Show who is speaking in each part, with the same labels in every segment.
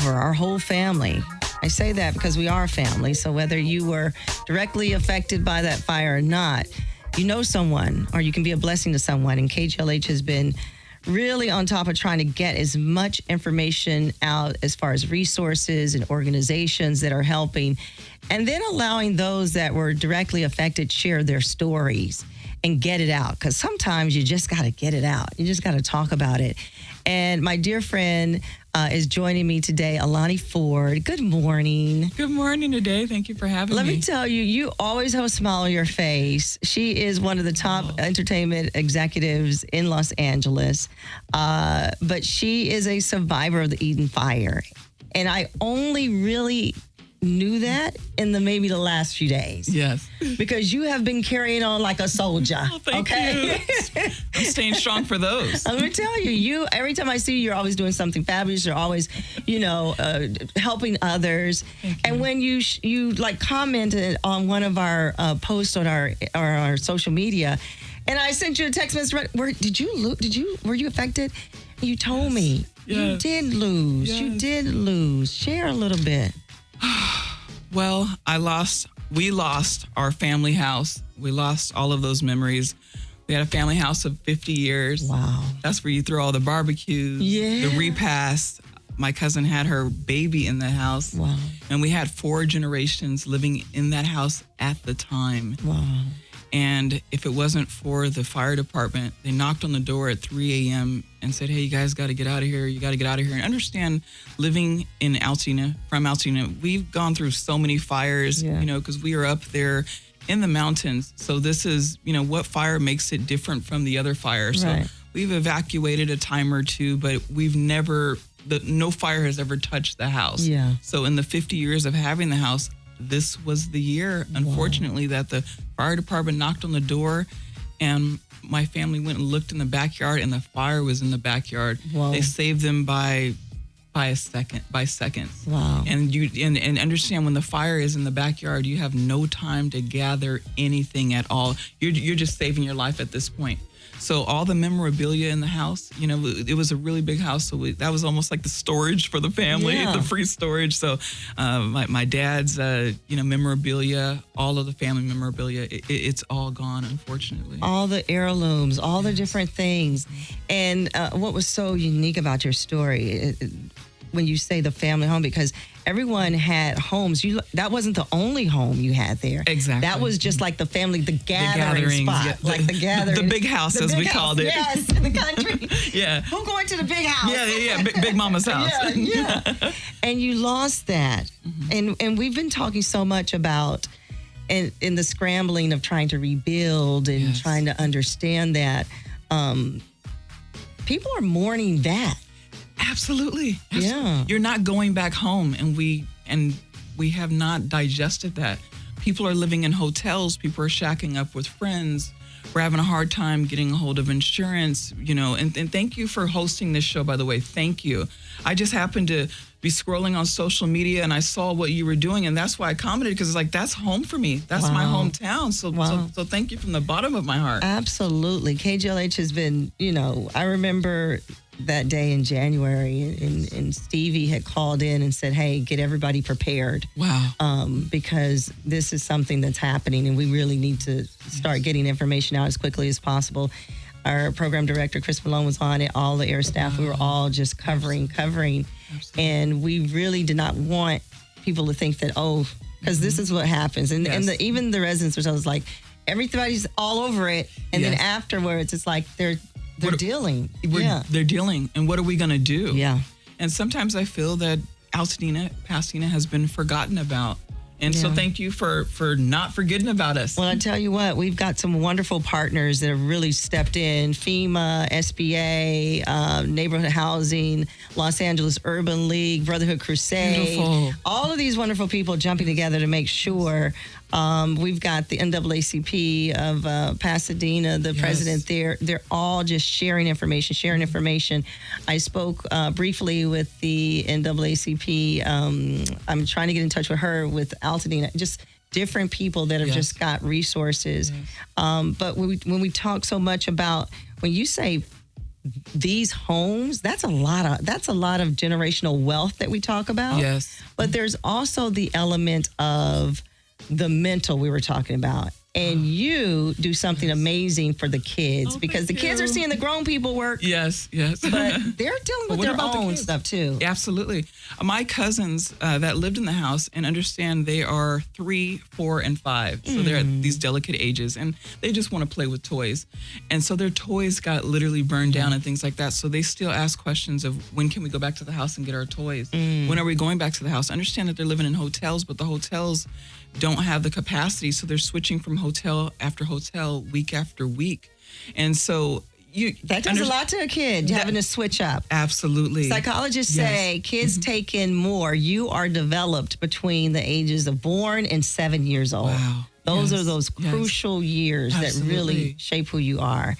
Speaker 1: over our whole family. I say that because we are a family. So whether you were directly affected by that fire or not, you know someone, or you can be a blessing to someone. And KJLH has been really on top of trying to get as much information out as far as resources and organizations that are helping, and then allowing those that were directly affected share their stories and get it out. Because sometimes you just got to get it out. You just got to talk about it. And my dear friend is joining me today, Alani Ford. Good morning.
Speaker 2: Good morning, Adai. Thank you for having me.
Speaker 1: Let me tell you, you always have a smile on your face. She is one of the top entertainment executives in Los Angeles, but she is a survivor of the Eden Fire. And I only really knew that in maybe the last few days.
Speaker 2: Yes.
Speaker 1: Because you have been carrying on like a soldier.
Speaker 2: Oh, thank you. I'm staying strong for those.
Speaker 1: I'm going to tell you, every time I see you, you're always doing something fabulous. You're always, helping others. And when you like commented on one of our posts on our social media, and I sent you a text message, were you affected? And you told me you did lose. Yes. You did lose. Share a little bit.
Speaker 2: Well, we lost our family house. We lost all of those memories. We had a family house of 50 years.
Speaker 1: Wow.
Speaker 2: That's where you throw all the barbecues, the repast. My cousin had her baby in the house.
Speaker 1: Wow.
Speaker 2: And we had 4 generations living in that house at the time.
Speaker 1: Wow.
Speaker 2: And if it wasn't for the fire department, they knocked on the door at 3 a.m. and said, hey, you guys got to get out of here. You got to get out of here. And understand, living in from Altadena, we've gone through so many fires, because we are up there in the mountains. So this is, what fire makes it different from the other fires.
Speaker 1: Right.
Speaker 2: So we've evacuated a time or two, but no fire has ever touched the house.
Speaker 1: Yeah.
Speaker 2: So in the 50 years of having the house, this was the year, unfortunately, that the fire department knocked on the door, and my family went and looked in the backyard, and the fire was in the backyard.
Speaker 1: Whoa.
Speaker 2: They saved them by seconds.
Speaker 1: Wow.
Speaker 2: And and understand, when the fire is in the backyard, you have no time to gather anything at all. You're just saving your life at this point. So all the memorabilia in the house, it was a really big house. So that was almost like the storage for the family, the free storage. So my dad's, memorabilia, all of the family memorabilia, it's all gone, unfortunately.
Speaker 1: All the heirlooms, all the different things. And what was so unique about your story, when you say the family home, because everyone had homes. That wasn't the only home you had there.
Speaker 2: Exactly.
Speaker 1: That was just like the family, the gathering spot.
Speaker 2: The gathering. The big house, as we called it.
Speaker 1: Yes, in the country.
Speaker 2: Yeah.
Speaker 1: Who going to the big house?
Speaker 2: Yeah. Big mama's house.
Speaker 1: Yeah. And you lost that. Mm-hmm. And we've been talking so much about in the scrambling of trying to rebuild and trying to understand that. People are mourning that.
Speaker 2: Absolutely.
Speaker 1: Yeah.
Speaker 2: You're not going back home, and we have not digested that. People are living in hotels. People are shacking up with friends. We're having a hard time getting a hold of insurance, and thank you for hosting this show, by the way. Thank you. I just happened to be scrolling on social media, and I saw what you were doing, and that's why I commented, because it's like, that's home for me. That's my hometown. So thank you from the bottom of my heart.
Speaker 1: Absolutely. KJLH has been, I remember that day in January, and Stevie had called in and said, hey, get everybody prepared.
Speaker 2: Wow.
Speaker 1: Because this is something that's happening, and we really need to start getting information out as quickly as possible. Our program director, Chris Malone, was on it, all the air staff. We were all just covering.
Speaker 2: Absolutely.
Speaker 1: And we really did not want people to think that, because this is what happens. And, even the residents were always like, everybody's all over it. And then afterwards, it's like they're dealing.
Speaker 2: They're dealing. And what are we going to do?
Speaker 1: Yeah.
Speaker 2: And sometimes I feel that Pasadena has been forgotten about. And so thank you for not forgetting about us.
Speaker 1: Well, I tell you what, we've got some wonderful partners that have really stepped in. FEMA, SBA, Neighborhood Housing, Los Angeles Urban League, Brotherhood Crusade.
Speaker 2: Beautiful.
Speaker 1: All of these wonderful people jumping together to make sure. We've got the NAACP of Pasadena, the president there. They're all just sharing information. I spoke briefly with the NAACP. I'm trying to get in touch with her with Altadena, just different people that have just got resources. But when we talk so much about, when you say these homes, that's a lot of generational wealth that we talk about.
Speaker 2: Yes.
Speaker 1: But there's also the element of the mental we were talking about. And you do something amazing for the kids because the kids are seeing the grown people work.
Speaker 2: Yes.
Speaker 1: But they're dealing with their own stuff too.
Speaker 2: Absolutely. My cousins that lived in the house and understand they are 3, 4, and 5. So they're at these delicate ages and they just want to play with toys. And so their toys got literally burned down and things like that. So they still ask questions of when can we go back to the house and get our toys? When are we going back to the house? Understand that they're living in hotels, but the hotels don't have the capacity. So they're switching from hotel after hotel, week after week. And so
Speaker 1: that does a lot to a kid, having to switch up.
Speaker 2: Absolutely.
Speaker 1: Psychologists say kids take in more. You are developed between the ages of born and 7 years old.
Speaker 2: Wow.
Speaker 1: Those are those crucial years that really shape who you are.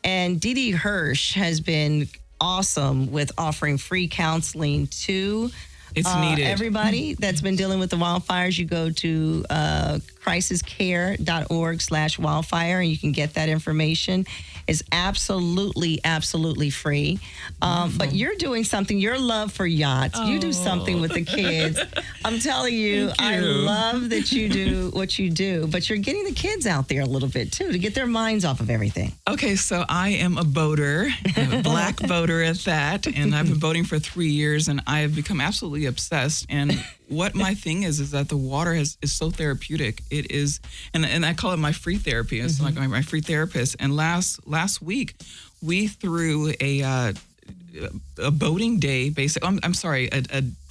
Speaker 1: And Dee Dee Hirsch has been awesome with offering free counseling to
Speaker 2: needed.
Speaker 1: Everybody that's been dealing with the wildfires. You go to crisiscare.org/wildfire and you can get that information. It's absolutely free. But you're doing something, your love for yachts. You do something with the kids. I'm telling you, I love that you do what you do, but you're getting the kids out there a little bit too to get their minds off of everything.
Speaker 2: Okay, so I am a boater, a black boater at that, and I've been boating for 3 years and I have become absolutely obsessed. And what my thing is that the water is so therapeutic. It is, and I call it my free therapy. It's like my free therapist. And last week, we threw a boating day, basically. I'm sorry,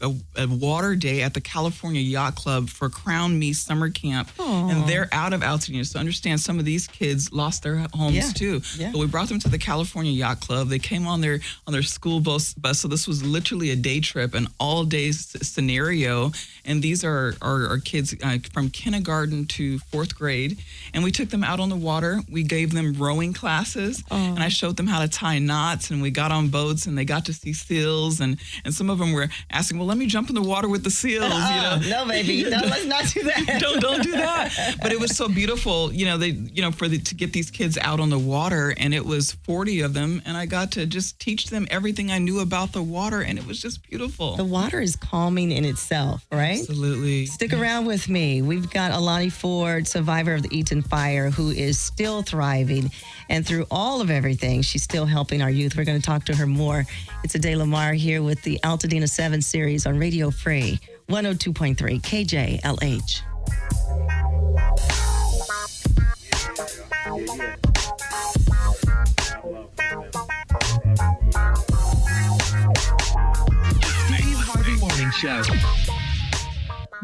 Speaker 2: a water day at the California Yacht Club for Crown Me Summer Camp. Aww. And they're out of Altadena. So understand some of these kids lost their homes too. Yeah. But we brought them to the California Yacht Club. They came on their school bus. So this was literally a day trip, an all day scenario. And these are kids from kindergarten to 4th grade. And we took them out on the water. We gave them rowing classes. Aww. And I showed them how to tie knots. And we got on boats and they got to see seals. And some of them were asking, well, let me jump in the water with the seals.
Speaker 1: No, baby. No, let's not do that.
Speaker 2: Don't do that. But it was so beautiful, to get these kids out on the water. And it was 40 of them. And I got to just teach them everything I knew about the water. And it was just beautiful.
Speaker 1: The water is calming in itself, right?
Speaker 2: Absolutely.
Speaker 1: Stick around with me. We've got Alani Ford, survivor of the Eaton Fire, who is still thriving. And through all of everything, she's still helping our youth. We're going to talk to her more. It's Adai Lamar here with the Altadena 7 series on Radio Free, 102.3 KJLH.
Speaker 3: Steve Harvey Morning Show.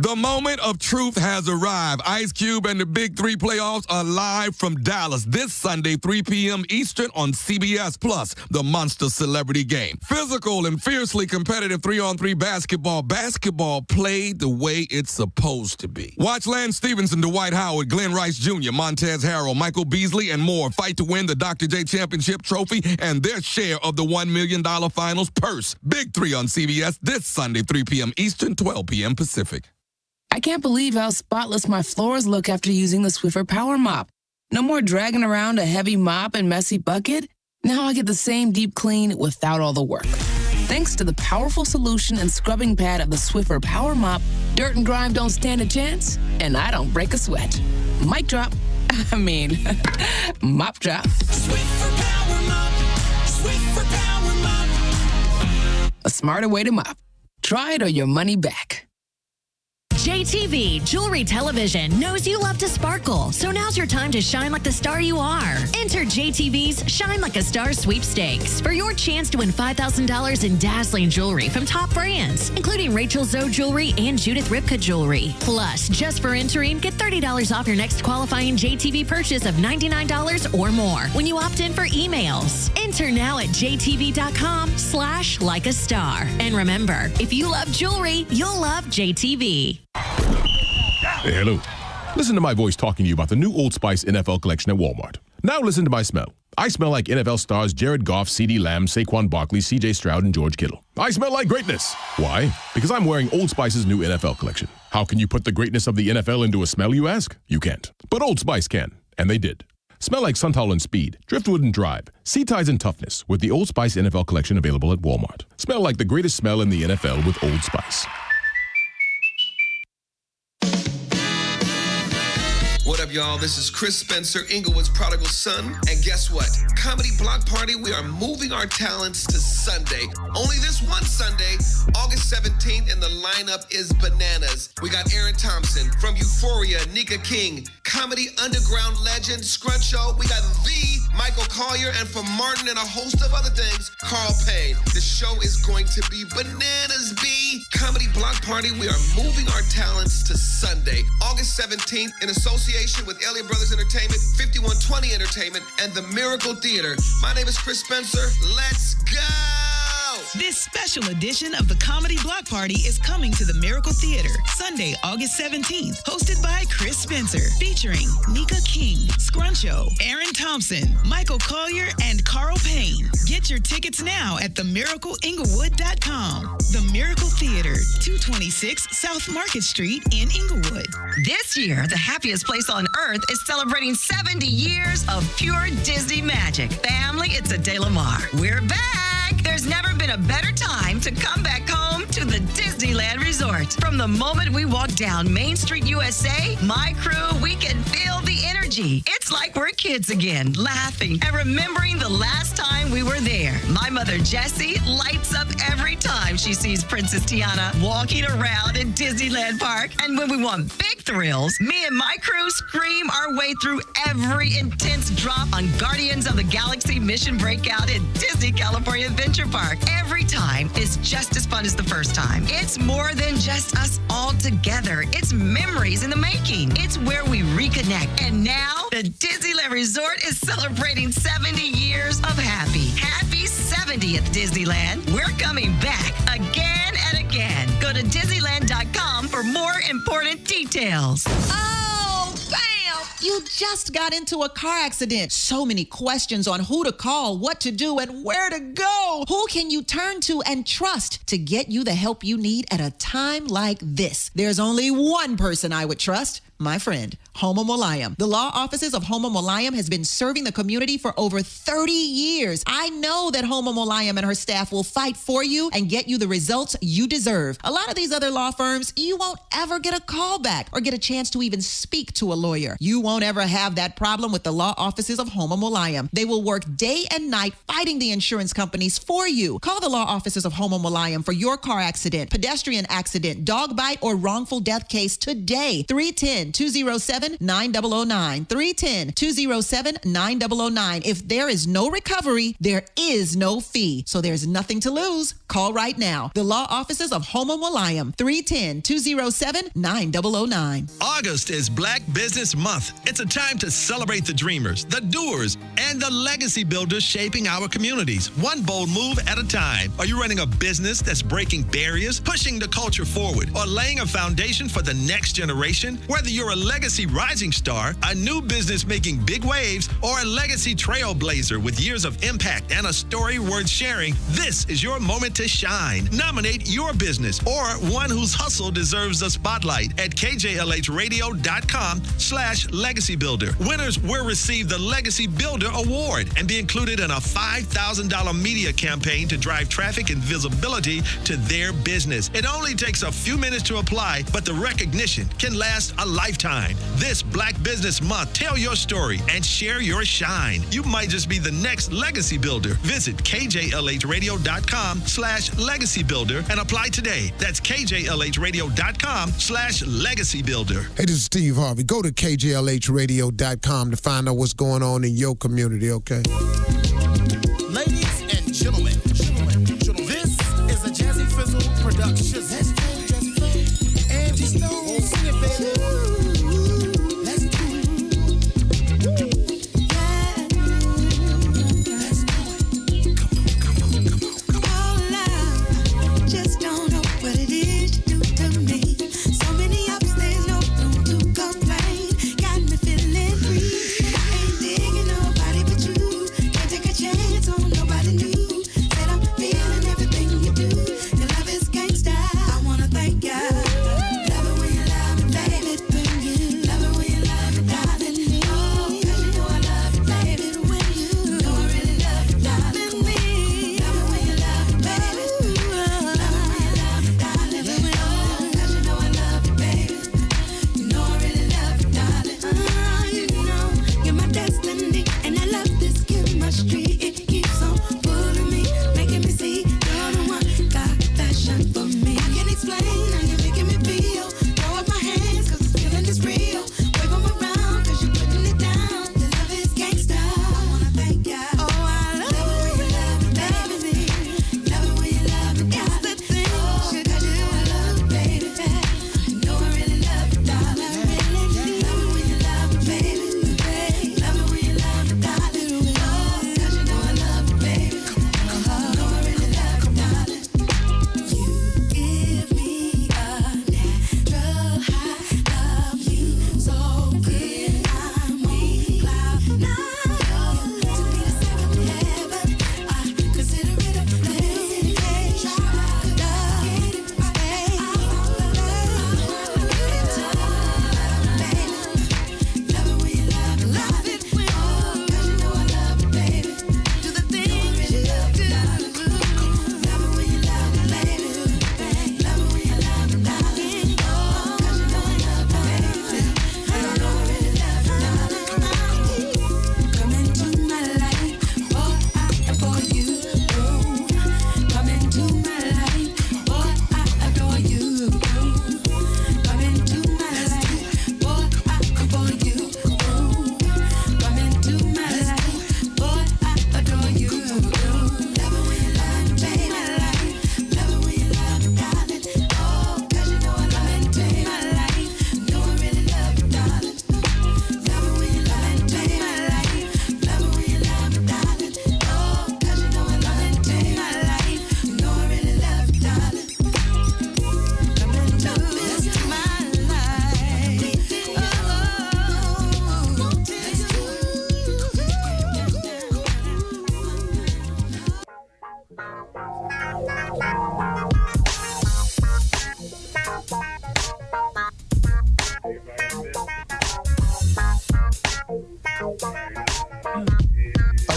Speaker 4: The moment of truth has arrived. Ice Cube and the Big Three playoffs are live from Dallas this Sunday, 3 p.m. Eastern on CBS Plus, the Monster Celebrity Game. Physical and fiercely competitive 3-on-3 basketball. Basketball played the way it's supposed to be. Watch Lance Stevenson, Dwight Howard, Glenn Rice Jr., Montez Harrell, Michael Beasley, and more fight to win the Dr. J Championship Trophy and their share of the $1 million finals purse. Big Three on CBS this Sunday, 3 p.m. Eastern, 12 p.m. Pacific.
Speaker 5: I can't believe how spotless my floors look after using the Swiffer Power Mop. No more dragging around a heavy mop and messy bucket. Now I get the same deep clean without all the work. Thanks to the powerful solution and scrubbing pad of the Swiffer Power Mop, dirt and grime don't stand a chance, and I don't break a sweat. Mic drop. Mop drop.
Speaker 3: Swiffer Power Mop. Swiffer Power Mop.
Speaker 5: A smarter way to mop. Try it or your money back.
Speaker 6: JTV Jewelry Television knows you love to sparkle, so now's your time to shine like the star you are. Enter JTV's Shine Like a Star sweepstakes for your chance to win $5,000 in dazzling jewelry from top brands, including Rachel Zoe Jewelry and Judith Ripka Jewelry. Plus, just for entering, get $30 off your next qualifying JTV purchase of $99 or more when you opt in for emails. Enter now at jtv.com/likeastar. And remember, if you love jewelry, you'll love JTV.
Speaker 7: Hey, hello. Listen to my voice talking to you about the new Old Spice NFL collection at Walmart. Now listen to my smell. I smell like NFL stars Jared Goff, CeeDee Lamb, Saquon Barkley, C.J. Stroud, and George Kittle. I smell like greatness. Why? Because I'm wearing Old Spice's new NFL collection. How can you put the greatness of the NFL into a smell, you ask? You can't. But Old Spice can, and they did. Smell like Suntal and Speed, Driftwood and Drive, Sea Ties and Toughness with the Old Spice NFL collection available at Walmart. Smell like the greatest smell in the NFL with Old Spice.
Speaker 8: What up, y'all? This is Chris Spencer, Inglewood's prodigal son. And guess what? Comedy Block Party, we are moving our talents to Sunday. Only this one Sunday, August 17th, and the lineup is bananas. We got Aaron Thompson from Euphoria, Nika King, Comedy Underground legend, Scruncho. We got the Michael Collier, and from Martin and a host of other things, Carl Payne. The show is going to be bananas, B. Comedy Block Party, we are moving our talents to Sunday, August 17th, in association with Elliott Brothers Entertainment, 5120 Entertainment, and the Miracle Theater. My name is Chris Spencer. Let's go!
Speaker 9: This special edition of the Comedy Block Party is coming to the Miracle Theater Sunday, August 17th, hosted by Chris Spencer, featuring Nika King, Scruncho, Aaron Thompson, Michael Collier, and Carl Payne. Get your tickets now at themiracleinglewood.com. The Miracle Theater, 226 South Market Street in Inglewood.
Speaker 1: This year, the happiest place on earth is celebrating 70 years of pure Disney magic. Family, it's Adai Lamar. We're back. There's never been a better time to come back home to the Disneyland Resort. From the moment we walk down Main Street, USA, my crew, we can feel the energy. It's like we're kids again, laughing and remembering the last time we were there. My mother, Jessie, lights up every time she sees Princess Tiana walking around in Disneyland Park. And when we want big thrills, me and my crew scream our way through every intense drop on Guardians of the Galaxy Mission Breakout in Disney California Adventure Park. Every time is just as fun as the first time. It's more than just us all together. It's memories in the making. It's where we reconnect. And now, the Disneyland Resort is celebrating 70 years of happy. Happy 70th Disneyland. We're coming back again and again. Go to Disneyland.com for more important details.
Speaker 10: Oh, bam! You just got into a car accident. So many questions on who to call, what to do, and where to go. Who can you turn to and trust to get you the help you need at a time like this? There's only one person I would trust. My friend, Homo Molayam. The law offices of Homo Molayam has been serving the community for over 30 years. I know that Homo Molayam and her staff will fight for you and get you the results you deserve. A lot of these other law firms, you won't ever get a call back or get a chance to even speak to a lawyer. You won't ever have that problem with the law offices of Homo Molayam. They will work day and night fighting the insurance companies for you. Call the law offices of Homo Molayam for your car accident, pedestrian accident, dog bite, or wrongful death case today. 310-207-9009. 310-207-9009. If there is no recovery, there is no fee. So there's nothing to lose. Call right now. The law offices of Homo Molayam. 310-207-9009.
Speaker 11: August is Black Business Month. It's a time to celebrate the dreamers, the doers, and the legacy builders shaping our communities, one bold move at a time. Are you running a business that's breaking barriers, pushing the culture forward, or laying a foundation for the next generation? Whether you're a legacy rising star, a new business making big waves, or a legacy trailblazer with years of impact and a story worth sharing, this is your moment to shine. Nominate your business or one whose hustle deserves a spotlight at KJLHradio.com/Legacy Builder. Winners will receive the Legacy Builder Award and be included in a $5,000 media campaign to drive traffic and visibility to their business. It only takes a few minutes to apply, but the recognition can last a lifetime. This Black Business Month, tell your story and share your shine. You might just be the next legacy builder. Visit KJLHradio.com/Legacy Builder and apply today. That's KJLHradio.com/Legacy Builder.
Speaker 12: Hey, this is Steve Harvey. Go to KJLHradio.com to find out what's going on in your community, okay?
Speaker 13: Ladies and gentlemen, this is a Jazzy Fizzle production. Angie Stone, sing it, baby. Let's do it. Come on. Just don't know what it is you do to me. So many ups, there's no room to complain. Got me feeling free. I ain't digging nobody but you. Can't take a chance on nobody new. Said I'm feeling everything you do. Your love is gangsta. I wanna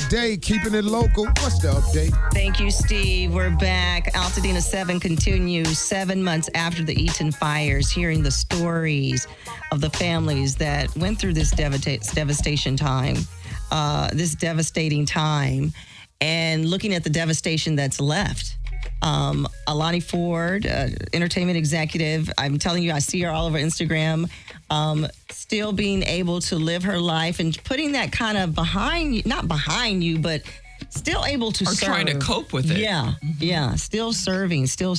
Speaker 12: Adai, keeping it local. What's the update?
Speaker 1: Thank you, Steve. We're back. Altadena 7 continues 7 months after the Eaton fires, hearing the stories of the families that went through this devastating time, and looking at the devastation that's left. Alani Ford, entertainment executive, I'm telling you, I see her all over Instagram, still being able to live her life and putting that kind of not behind you, but still able to serve.
Speaker 2: Trying to cope with it.
Speaker 1: Yeah, still serving. Tell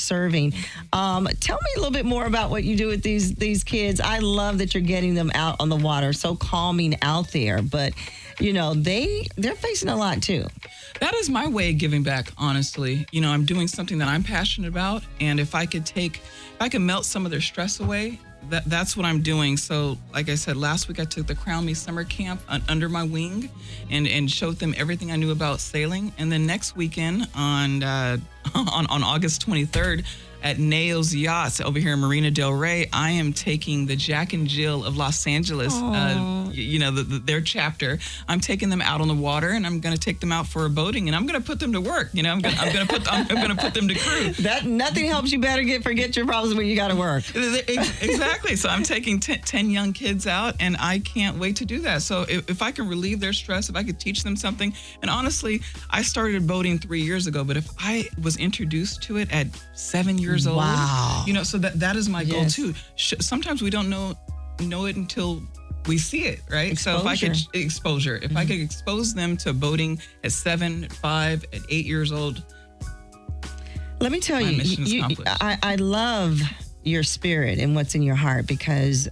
Speaker 1: me a little bit more about what you do with these kids. I love that you're getting them out on the water, so calming out there, but they're facing a lot too.
Speaker 2: That is my way of giving back, honestly. I'm doing something that I'm passionate about, and if I could melt some of their stress away, that's what I'm doing. So, like I said, last week I took the Crown Me Summer Camp under my wing and showed them everything I knew about sailing. And then next weekend on August 23rd, at Nails Yachts over here in Marina Del Rey, I am taking the Jack and Jill of Los Angeles, their chapter. I'm taking them out on the water, and I'm going to take them out for a boating, and I'm going to put them to work. I'm going to put them to crew.
Speaker 1: That nothing helps you better forget your problems when you got to work.
Speaker 2: Exactly. So I'm taking 10 young kids out, and I can't wait to do that. So if I can relieve their stress, if I could teach them something, and honestly, I started boating 3 years ago, but if I was introduced to it at 7 years old.
Speaker 1: Wow.
Speaker 2: So that is my goal too. Sometimes we don't know it until we see it, right?
Speaker 1: Exposure.
Speaker 2: So if I could if I could expose them to boating at 7, at 5, at 8 years old.
Speaker 1: Let me tell you, I love your spirit and what's in your heart, because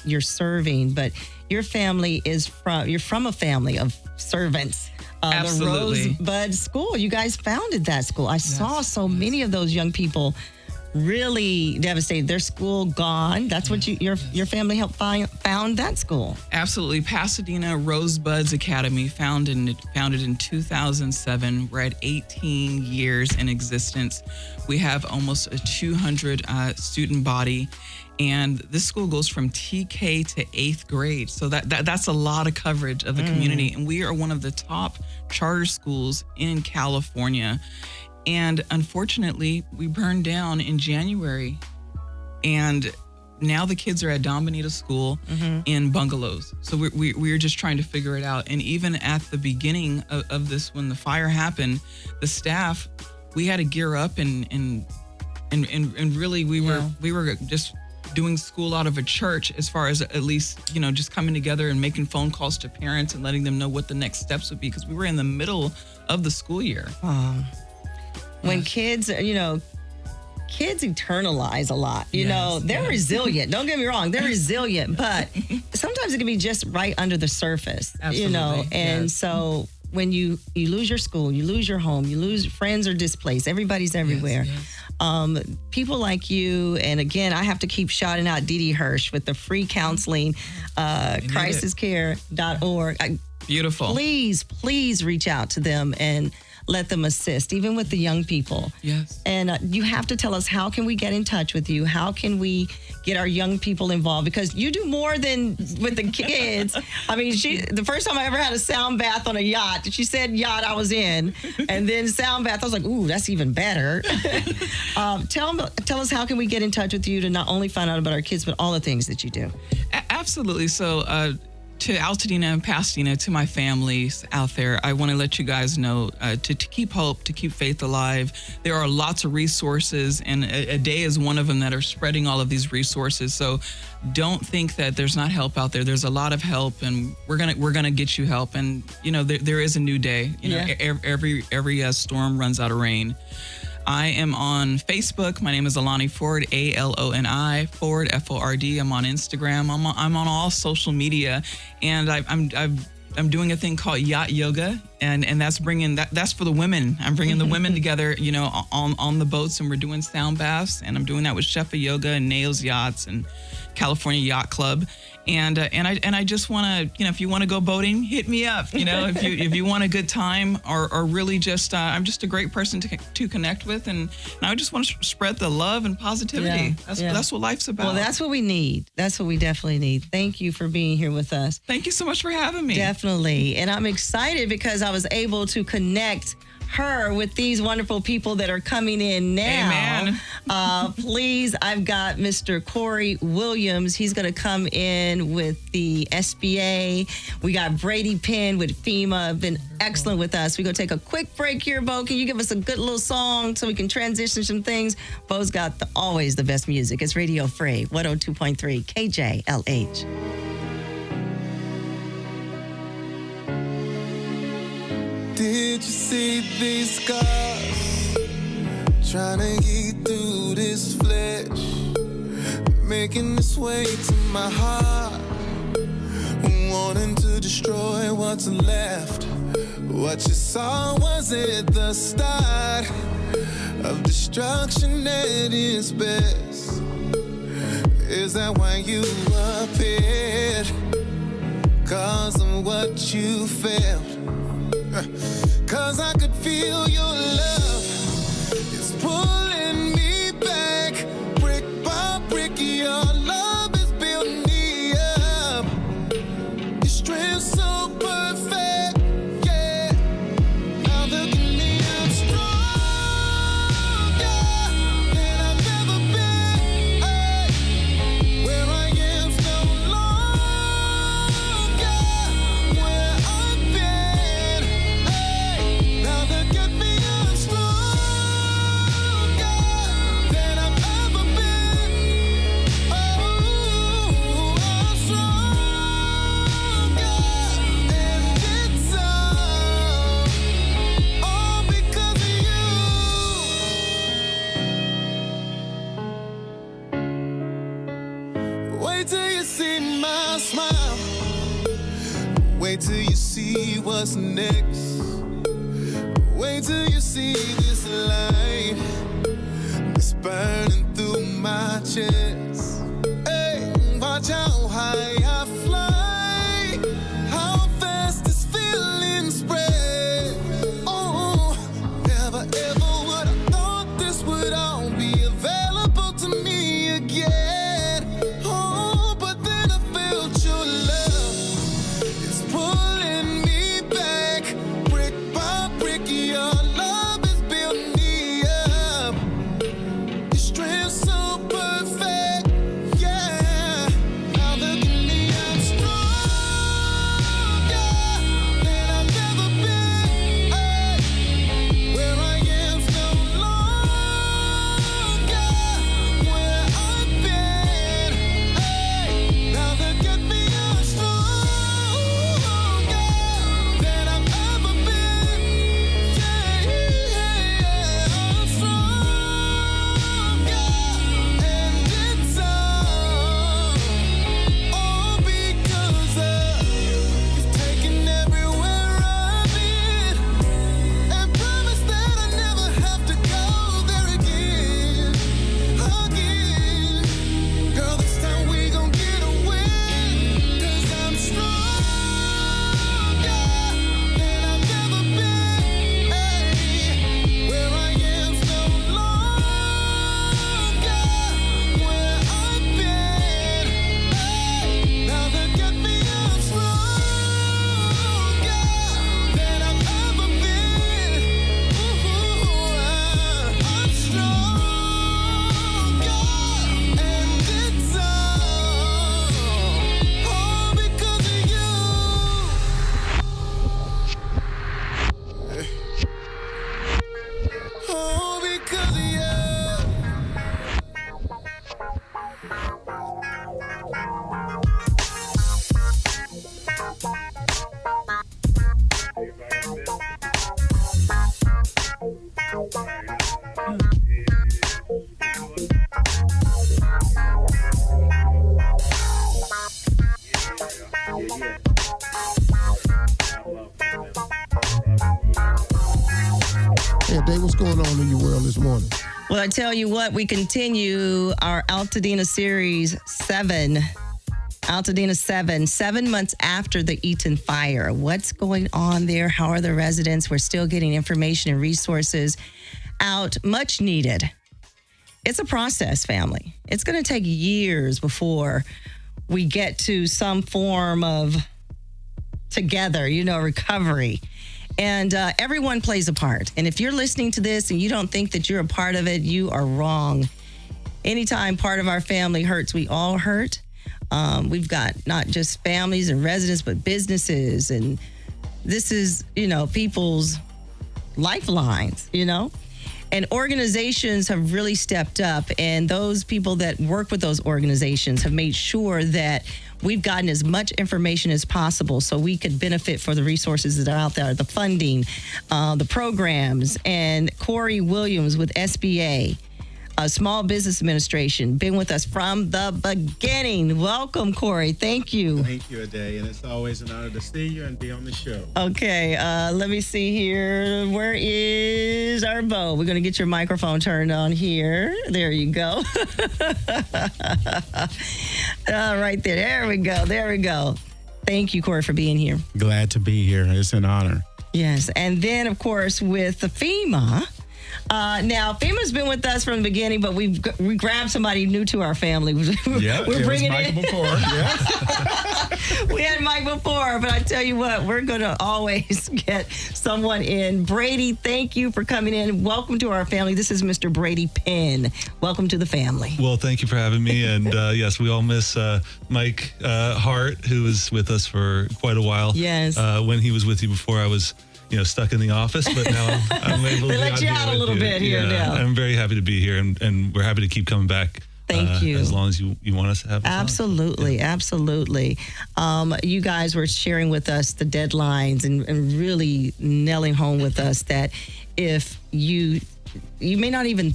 Speaker 1: you're serving, but your family you're from a family of servants.
Speaker 2: Absolutely.
Speaker 1: The Rosebud School. You guys founded that school. I saw so many of those young people really devastated. Their school gone. That's what your family helped found that school.
Speaker 2: Absolutely. Pasadena Rosebuds Academy, founded in 2007. We're at 18 years in existence. We have almost a 200 student body. And this school goes from TK to 8th grade. So that's a lot of coverage of the community. And we are one of the top charter schools in California. And unfortunately, we burned down in January. And now the kids are at Don Benito School in bungalows. So we're just trying to figure it out. And even at the beginning of this, when the fire happened, the staff, we had to gear up and really we were just doing school out of a church, as far as at least, just coming together and making phone calls to parents and letting them know what the next steps would be, because we were in the middle of the school year.
Speaker 1: When kids, kids internalize a lot. They're resilient. Don't get me wrong, they're resilient, but sometimes it can be just right under the surface.
Speaker 2: Absolutely.
Speaker 1: So when you lose your school, you lose your home, you lose friends are displaced, everybody's everywhere. People like you, and again, I have to keep shouting out Dee Dee Hirsch with the free counseling, crisiscare.org.
Speaker 2: Beautiful.
Speaker 1: Please reach out to them and let them assist, even with the young people.
Speaker 2: Yes.
Speaker 1: And you have to tell us, how can we get in touch with you? How can we get our young people involved? Because you do more than with the kids. I mean, the first time I ever had a sound bath on a yacht, she said yacht, I was in. And then sound bath, I was like, ooh, that's even better. Tell us, how can we get in touch with you to not only find out about our kids, but all the things that you do?
Speaker 2: Absolutely. So, to Altadena and Pasadena, to my families out there, I want to let you guys know to keep hope, to keep faith alive. There are lots of resources, and Adai is one of them that are spreading all of these resources. So don't think that there's not help out there. There's a lot of help, and we're gonna get you help. And there is a new day. Every storm runs out of rain. I am on Facebook. My name is Alani Ford, ALONI Ford, FORD. I'm on Instagram. I'm on all social media, and I'm doing a thing called Yacht Yoga, and that's that's for the women. I'm bringing the women together, on the boats, and we're doing sound baths, and I'm doing that with Shefa Yoga and Nails Yachts and California Yacht Club. And I just want to, if you want to go boating, hit me up. If you want a good time, or really just, I'm just a great person to connect with, and I just want to spread the love and positivity. That's what life's about.
Speaker 1: Well, that's what we need. That's what we definitely need. Thank you for being here with us.
Speaker 2: Thank you so much for having me.
Speaker 1: Definitely. Definitely. And I'm excited because I was able to connect her with these wonderful people that are coming in now.
Speaker 2: Amen.
Speaker 1: Please, I've got Mr. Corey Williams. He's going to come in with the SBA. We got Brady Penn with FEMA. Been excellent with us. We're going to take a quick break here, Bo. Can you give us a good little song so we can transition some things? Bo's got always the best music. It's Radio Free, 102.3 KJLH.
Speaker 14: Did you see these scars? Trying to get through this flesh, making its way to my heart, wanting to destroy what's left. What you saw was it the start of destruction at its best? Is that why you appeared? Cause of what you felt? Cause I could feel your love. It's pulling me back. Brick by brick, your love is building me up. Your strength so perfect, yeah. Now look at me, I'm stronger than I've ever been. Ay, where I am no longer where I've been. Now look at me, I'm stronger than I've ever been. Oh, I'm stronger, and it's all because of you. Wait till you see my smile. Wait till you see what's next. Wait till you see this light that's burning through my chest. Hey, watch how high I fly, how fast this feeling spread. Oh, never ever would I thought this would all be available to me again. Oh, but then I felt your love. It's pulling me back, brick by brick. Your love is building me up. Your strength so perfect, yeah. Now look at me, I'm stronger than I've ever been. Ay, where I am no longer where I've been. Ay, now look at me, I'm stronger than I've ever been. Yeah, I'm stronger, and it's all because you've taken everywhere I've been and promised that I never have to go there again. Girl, this time we gon' get a win, 'cause I'm stronger than I've ever been. Ay, where I am no longer where I've been. Ay, now look at me, I'm stronger than I've ever been. I'm stronger, and it's all because of you. All because of you.
Speaker 12: Hey, Dave, what's going on in your world this morning?
Speaker 1: Well, I tell you what, we continue our Altadena Series 7. Altadena 7 months after the Eaton fire. What's going on there? How are the residents? We're still getting information and resources out, much needed. It's a process, family. It's going to take years before we get to some form of together, recovery. And everyone plays a part. And if you're listening to this and you don't think that you're a part of it, you are wrong. Anytime part of our family hurts, we all hurt. We've got not just families and residents, but businesses. And this is, people's lifelines, And organizations have really stepped up. And those people that work with those organizations have made sure that we've gotten as much information as possible so we could benefit for the resources that are out there, the funding, the programs. And Corey Williams with SBA, Small Business Administration, been with us from the beginning. Welcome, Corey. Thank you.
Speaker 15: Thank you, Adai, and it's always an honor to see you and be on the show.
Speaker 1: Okay, let me see here. Where is our Bo? We're going to get your microphone turned on here. There you go. Right there. There we go. There we go. Thank you, Corey, for being here.
Speaker 15: Glad to be here. It's an honor.
Speaker 1: Yes, and then, of course, with the FEMA. Now, FEMA's been with us from the beginning, but we grabbed somebody new to our family. We're bringing
Speaker 15: Mike before. Yeah.
Speaker 1: We had Mike before, but I tell you what, we're going to always get someone in. Brady, thank you for coming in. Welcome to our family. This is Mr. Brady Penn. Welcome to the family.
Speaker 16: Well, thank you for having me. And yes, we all miss Mike Hart, who was with us for quite a while.
Speaker 1: Yes.
Speaker 16: When he was with you before, I was stuck in the office, but now I'm able to
Speaker 1: they let you out a little bit here now.
Speaker 16: I'm very happy to be here, and we're happy to keep coming back.
Speaker 1: Thank you.
Speaker 16: As long as you want us to have us
Speaker 1: Absolutely, absolutely. You guys were sharing with us the deadlines and really nailing home with us that if you may not even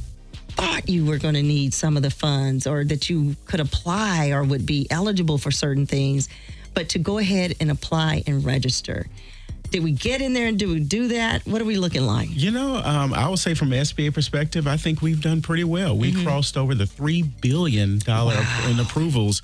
Speaker 1: thought you were going to need some of the funds or that you could apply or would be eligible for certain things, but to go ahead and apply and register. Did we get in there and do that? What are we looking like?
Speaker 15: I would say from an SBA perspective, I think we've done pretty well. We crossed over the $3 billion in approvals.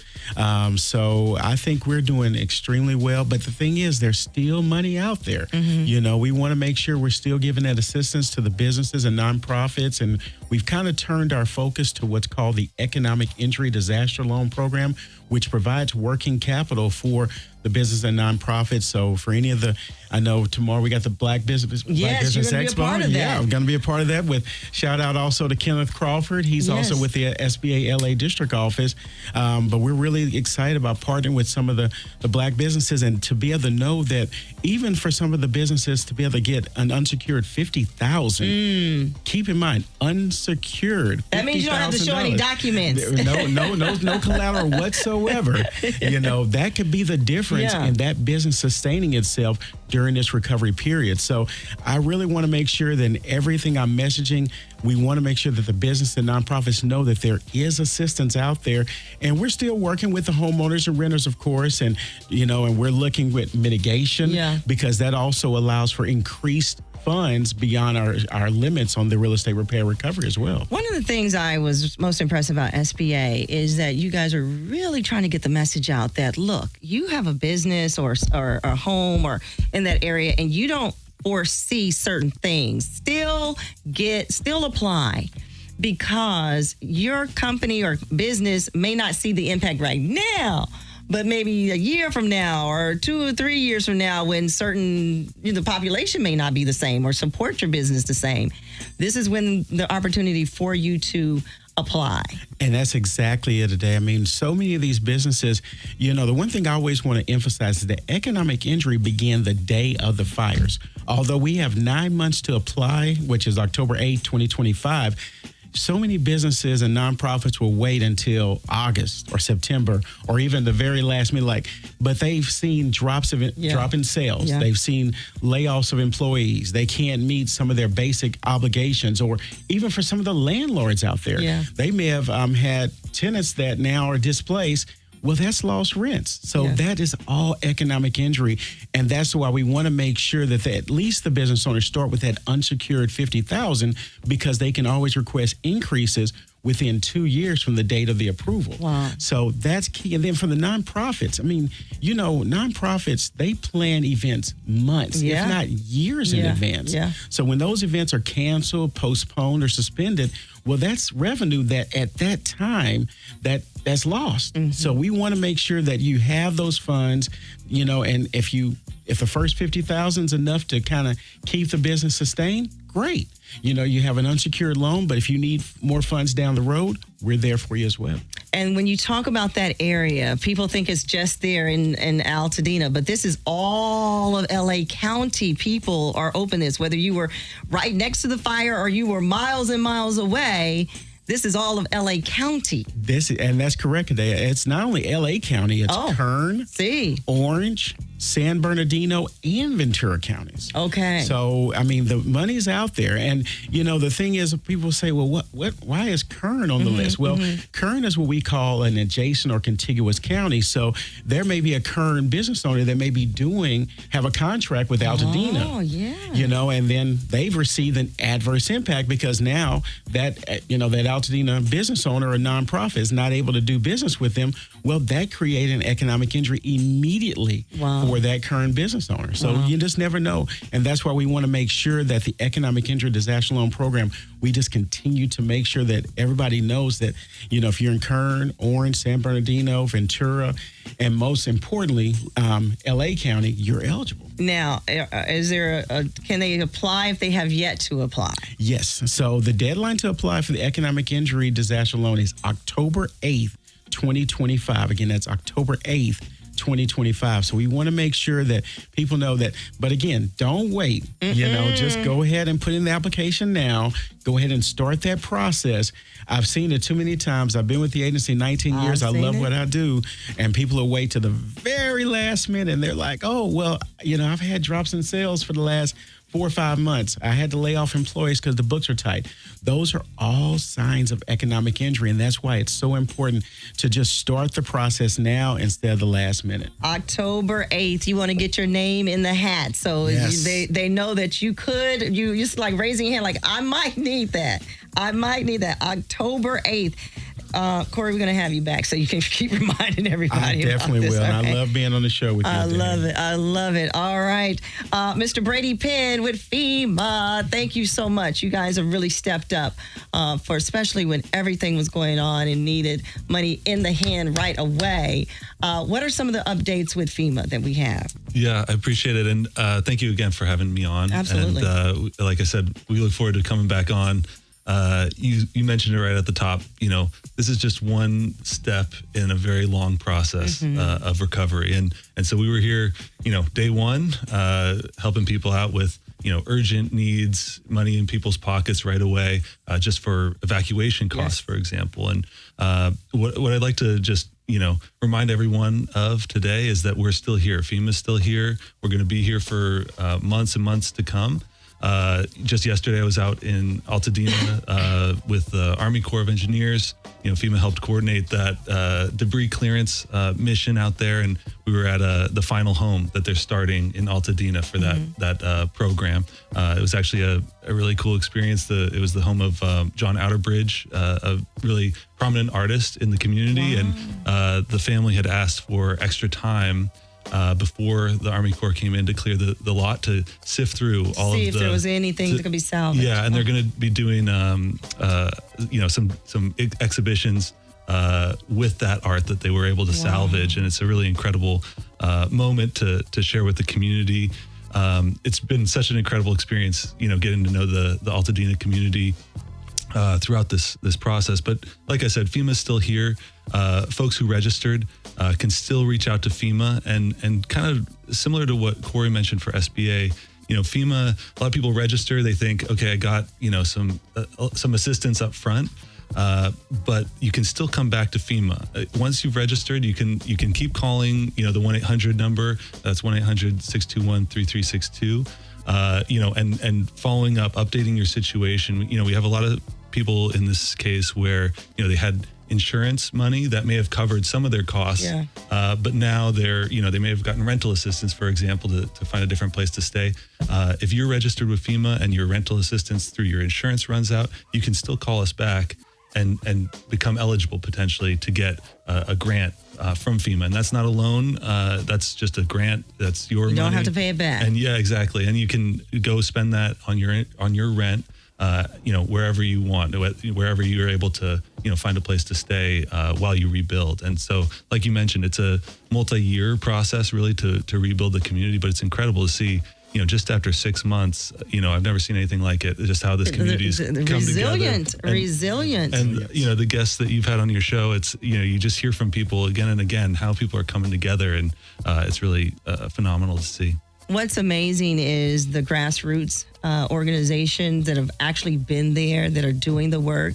Speaker 15: So I think we're doing extremely well. But the thing is, there's still money out there. We want to make sure we're still giving that assistance to the businesses and nonprofits. And we've kind of turned our focus to what's called the Economic Injury Disaster Loan Program, which provides working capital for the business and nonprofits. So for any of I know tomorrow we got the Black Business Expo.
Speaker 1: Be a part of that.
Speaker 15: Yeah, I'm going to be a part of that. With shout out also to Kenneth Crawford. He's also with the SBA LA District Office. But we're really excited about partnering with some of the Black businesses and to be able to know that even for some of the businesses to be able to get an unsecured $50,000. Keep in mind, unsecured.
Speaker 1: That means you don't have to show any documents.
Speaker 15: No collateral whatsoever. That could be the difference in that business sustaining itself during this recovery period. So I really want to make sure that in everything I'm messaging, we want to make sure that the business and nonprofits know that there is assistance out there. And we're still working with the homeowners and renters, of course. And, and we're looking with mitigation because that also allows for increased funds beyond our limits on the real estate repair recovery as well.
Speaker 1: One of the things I was most impressed about SBA is that you guys are really trying to get the message out that, look, you have a business or a home or in that area and you don't foresee certain things. Still apply because your company or business may not see the impact right now, but maybe a year from now or 2 or 3 years from now when the population may not be the same or support your business the same. This is when the opportunity for you to apply.
Speaker 15: And that's exactly it today. I mean, so many of these businesses, the one thing I always want to emphasize is that economic injury began the day of the fires. Although we have 9 months to apply, which is October 8th, 2025, so many businesses and nonprofits will wait until August or September or even the very last minute. But they've seen drop in sales. Yeah. They've seen layoffs of employees. They can't meet some of their basic obligations, or even for some of the landlords out there, they may have had tenants that now are displaced. Well, that's lost rents. So that is all economic injury. And that's why we want to make sure that at least the business owners start with that unsecured $50,000 because they can always request increases within 2 years from the date of the approval.
Speaker 1: Wow.
Speaker 15: So that's key. And then for the nonprofits, I mean, nonprofits, they plan events months,
Speaker 1: Yeah.
Speaker 15: if not years in
Speaker 1: Yeah.
Speaker 15: advance.
Speaker 1: Yeah.
Speaker 15: So when those events are canceled, postponed, or suspended, well, that's revenue that at that time that's lost. So we want to make sure that you have those funds, and if the first 50,000 is enough to kind of keep the business sustained, great. You have an unsecured loan, but if you need more funds down the road, we're there for you as well.
Speaker 1: And when you talk about that area, people think it's just there in Altadena, but this is all of LA County. People are open this, whether you were right next to the fire or you were miles and miles away. This is all of LA County.
Speaker 15: And that's correct, Adai. It's not only LA County, it's Kern, Orange, San Bernardino, and Ventura counties.
Speaker 1: Okay.
Speaker 15: So, I mean, the money's out there. And, the thing is, people say, well, why is Kern on the list? Well, Kern is what we call an adjacent or contiguous county. So there may be a Kern business owner that may be have a contract with Altadena.
Speaker 1: Oh, yeah.
Speaker 15: And then they've received an adverse impact because now that Altadena business owner or nonprofit is not able to do business with them. Well, that created an economic injury immediately for that current business owner. So you just never know. And that's why we want to make sure that the Economic Injury Disaster Loan Program, we just continue to make sure that everybody knows that, if you're in Kern, Orange, San Bernardino, Ventura, and most importantly, LA County, you're eligible.
Speaker 1: Now, is there can they apply if they have yet to apply?
Speaker 15: Yes. So the deadline to apply for the Economic Injury Disaster Loan is October 8th, 2025. Again, that's October 8th, 2025. So we want to make sure that people know that. But again, don't wait. Just go ahead and put in the application now. Go ahead and start that process. I've seen it too many times. I've been with the agency 19 years. I love what I do. And people will wait to the very last minute and they're like, oh, well, I've had drops in sales for the last 4 or 5 months. I had to lay off employees because the books are tight. Those are all signs of economic injury, and that's why it's so important to just start the process now instead of the last minute.
Speaker 1: October 8th, you want to get your name in the hat. So they know that you just like raising your hand, like, I might need that. October 8th. Corey, we're going to have you back so you can keep reminding everybody.
Speaker 15: I definitely
Speaker 1: about this,
Speaker 15: will.
Speaker 1: okay?
Speaker 15: And I love being on the show with you.
Speaker 1: I love it. All right. Mr. Brady Penn with FEMA. Thank you so much. You guys have really stepped up for especially when everything was going on and needed money in the hand right away. What are some of the updates with FEMA that we have?
Speaker 16: Yeah, I appreciate it. And thank you again for having me on.
Speaker 1: Absolutely.
Speaker 16: And like I said, we look forward to coming back on. You mentioned it right at the top. This is just one step in a very long process of recovery, and so we were here, day one, helping people out with urgent needs, money in people's pockets right away, just for evacuation costs, for example. And what I'd like to just remind everyone of today is that we're still here. FEMA's still here. We're going to be here for months and months to come. Just yesterday, I was out in Altadena with the Army Corps of Engineers. FEMA helped coordinate that debris clearance mission out there, and we were at the final home that they're starting in Altadena for that program. It was actually a really cool experience. It was the home of John Outerbridge, a really prominent artist in the community, and the family had asked for extra time before the Army Corps came in to clear the lot to sift through all
Speaker 1: See if there was anything that could be salvaged.
Speaker 16: Yeah, and they're going to be doing some exhibitions with that art that they were able to salvage, and it's a really incredible moment to share with the community. It's been such an incredible experience, getting to know the Altadena community throughout this process. But like I said, FEMA's still here. Folks who registered can still reach out to FEMA, and kind of similar to what Corey mentioned for SBA, FEMA, a lot of people register, they think, okay, I got, some assistance up front. But you can still come back to FEMA. Once you've registered, you can keep calling, the 1-800 number. That's 1-800-621-3362. And following up, updating your situation. We have a lot of people in this case where, they had insurance money that may have covered some of their costs, but now they may have gotten rental assistance, for example, to find a different place to stay. If you're registered with FEMA and your rental assistance through your insurance runs out, you can still call us back and become eligible potentially to get a grant from FEMA. And that's not a loan. That's just a grant. That's your money.
Speaker 1: You don't have to pay it back.
Speaker 16: And yeah, exactly. And you can go spend that on your rent, wherever you want, wherever you're able to, find a place to stay while you rebuild. And so, like you mentioned, it's a multi-year process really to rebuild the community, but it's incredible to see, just after 6 months, I've never seen anything like it, just how this community's come
Speaker 1: resilient,
Speaker 16: together.
Speaker 1: Resilient.
Speaker 16: And, the guests that you've had on your show, it's, you just hear from people again and again, how people are coming together. And it's really phenomenal to see.
Speaker 1: What's amazing is the grassroots organizations that have actually been there, that are doing the work.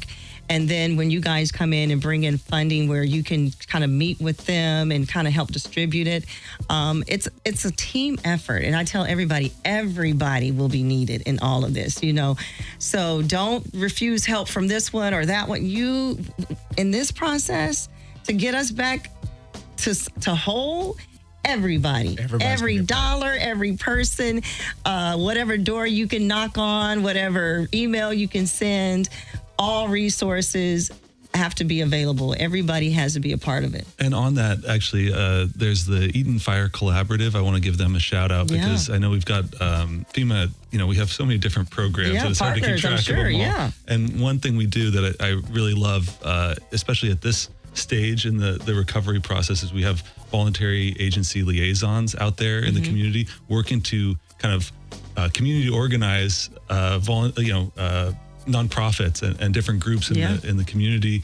Speaker 1: And then when you guys come in and bring in funding where you can kind of meet with them and kind of help distribute it, it's a team effort. And I tell everybody will be needed in all of this, So don't refuse help from this one or that one. You, in this process, to get us back to whole, everybody, every dollar, every person, whatever door you can knock on, whatever email you can send, all resources have to be available. Everybody has to be a part of it.
Speaker 16: And on that, actually, there's the Eaton Fire Collaborative. I want to give them a shout out because I know we've got FEMA, we have so many different programs that it's hard to keep track of them all.
Speaker 1: Yeah.
Speaker 16: And one thing we do that I really love, especially at this stage in the recovery process, is we have voluntary agency liaisons out there in the community working to kind of community organize, nonprofits and different groups in the community,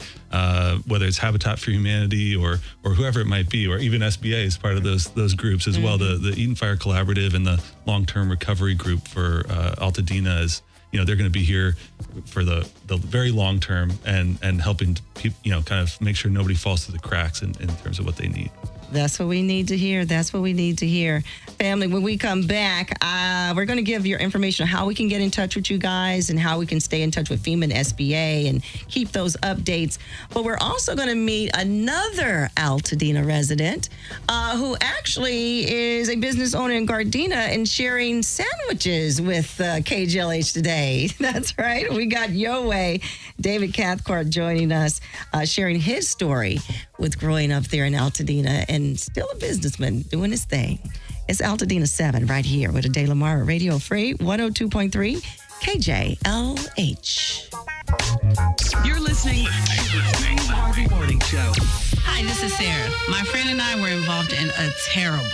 Speaker 16: whether it's Habitat for Humanity or whoever it might be, or even SBA is part of those groups as well. The Eaton Fire Collaborative and the long-term recovery group for Altadena is, they're going to be here for the very long term and helping people, kind of make sure nobody falls through the cracks in terms of what they need.
Speaker 1: That's what we need to hear. That's what we need to hear. Family, when we come back, we're going to give your information on how we can get in touch with you guys and how we can stay in touch with FEMA and SBA and keep those updates. But we're also going to meet another Altadena resident who actually is a business owner in Gardena and sharing sandwiches with KJLH today. That's right. We got Yo Way, David Cathcart, joining us, sharing his story with growing up there in Altadena and still a businessman doing his thing. It's Altadena 7 right here with Adai Lamar, Radio Free 102.3 KJLH.
Speaker 9: You're listening
Speaker 3: to the Steve Harvey Morning Show.
Speaker 17: Hi, this is Sarah. My friend and I were involved in a terrible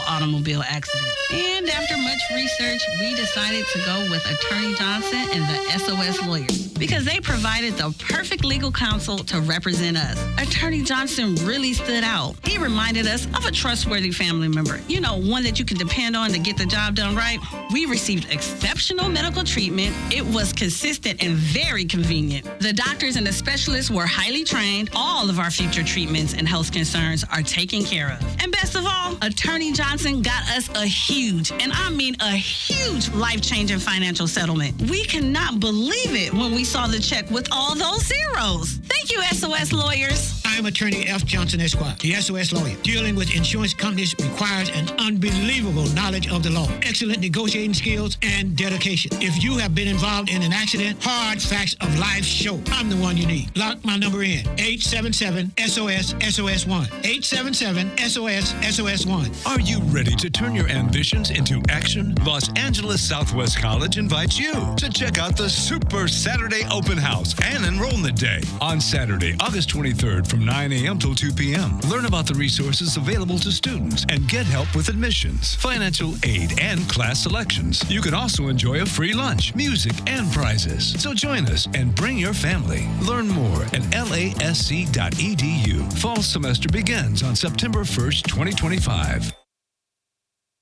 Speaker 17: automobile accident. And after much research, we decided to go with Attorney Johnson and the SOS Lawyers because they provided the perfect legal counsel to represent us. Attorney Johnson really stood out. He reminded us of a trustworthy family member. One that you can depend on to get the job done right. We received exceptional medical treatment. It was consistent and very convenient. The doctors and the specialists were highly trained. All of our future treatments and health concerns are taken care of. And best of all, Attorney Johnson got us a huge, and I mean a huge, life-changing financial settlement. We cannot believe it when we saw the check with all those zeros. Thank you, SOS Lawyers.
Speaker 18: I'm Attorney F. Johnson Esquire, the SOS Lawyer. Dealing with insurance companies requires an unbelievable knowledge of the law, excellent negotiating skills, and dedication. If you have been involved in an accident, hard facts of life show I'm the one you need. Lock my number in, 877-SOS-SOS-1. 877-SOS-SOS-1.
Speaker 3: Are you ready to turn your ambitions into action? Los Angeles Southwest College invites you to check out the Super Saturday Open House and Enrollment Day on Saturday, August 23rd from 9 a.m. till 2 p.m. Learn about the resources available to students and get help with admissions, financial aid, and class selections. You can also enjoy a free lunch, music, and prizes. So join us and bring your family. Learn more at lasc.edu. Fall semester begins on September 1st, 2025.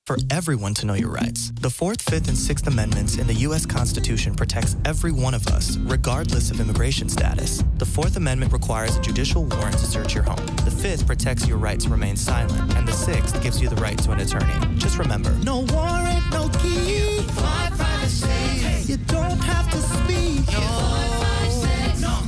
Speaker 19: For everyone to know your rights. The 4th, 5th, and 6th Amendments in the U.S. Constitution protects every one of us, regardless of immigration status. The 4th Amendment requires a judicial warrant to search your home. The 5th protects your right to remain silent. And the 6th gives you the right to an attorney. Just remember,
Speaker 20: no warrant, no key. My privacy. You don't have to speak.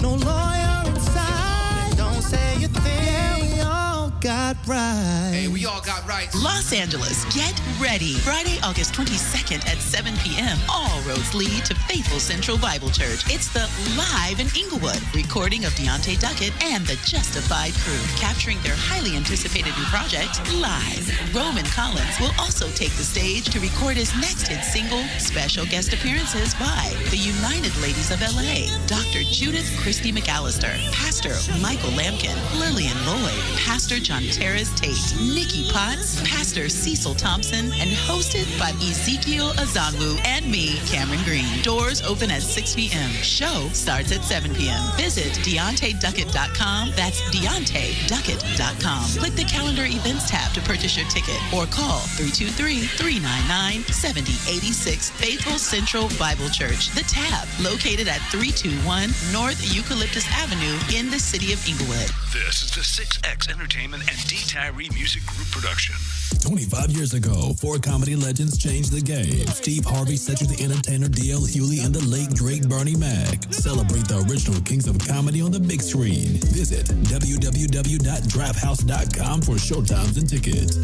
Speaker 20: No lawyer inside. Don't say a thing. Yeah, we all got right.
Speaker 8: Hey, we all got rights.
Speaker 9: Los Angeles, get ready. Friday, August 22nd at 7 p.m. All roads lead to Faithful Central Bible Church. It's the Live in Inglewood recording of Deontay Duckett and the Justified crew, capturing their highly anticipated new project live. Roman Collins will also take the stage to record his next hit single. Special guest appearances by the United Ladies of LA, Dr. Judith Christy McAllister, Pastor Michael Lampkin, Lillian Lloyd, Pastor John Terez Tate, Nikki Potts, Pastor Cecil Thompson, and hosted by Ezekiel Azanwu and me, Cameron Green. Doors open at 6 p.m. Show starts at 7 p.m. Visit DeontayDuckett.com. That's DeontayDuckett.com. Click the calendar events tab to purchase your ticket or call 323-399-7086. Faithful Central Bible Church, The Tab, located at 321 North Eucalyptus Avenue in the city of Inglewood.
Speaker 3: This is the 6X Entertainment and D. Tyree Music Group production.
Speaker 21: 25 years ago, four comedy legends changed the game. Steve Harvey, Cedric the Entertainer, D.L. Hewley, and the late great Bernie Mac. Celebrate the original kings of comedy on the big screen. Visit www.drafthouse.com for showtimes and tickets.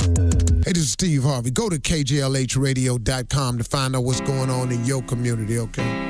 Speaker 12: Hey, this is Steve Harvey. Go to KJLHradio.com to find out what's going on in your community, okay?